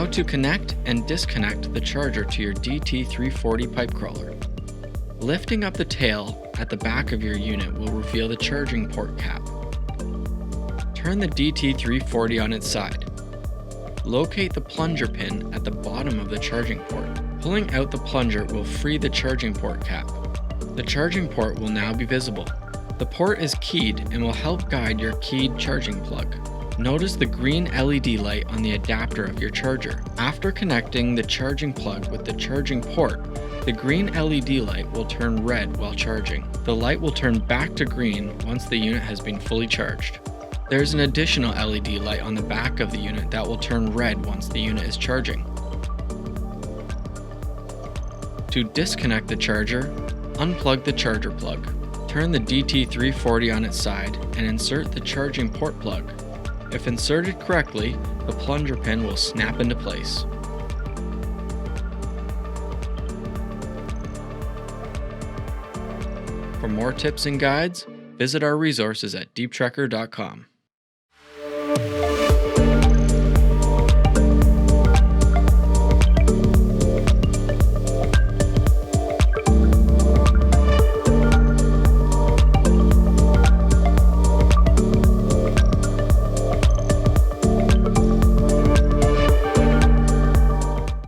How to connect and disconnect the charger to your DT340 pipe crawler. Lifting up the tail at the back of your unit will reveal the charging port cap. Turn the DT340 on its side. Locate the plunger pin at the bottom of the charging port. Pulling out the plunger will free the charging port cap. The charging port will now be visible. The port is keyed and will help guide your keyed charging plug. Notice the green LED light on the adapter of your charger. After connecting the charging plug with the charging port, the green LED light will turn red while charging. The light will turn back to green once the unit has been fully charged. There is an additional LED light on the back of the unit that will turn red once the unit is charging. To disconnect the charger, unplug the charger plug. Turn the DT340 on its side and insert the charging port plug. If inserted correctly, the plunger pin will snap into place. For more tips and guides, visit our resources at deeptrekker.com.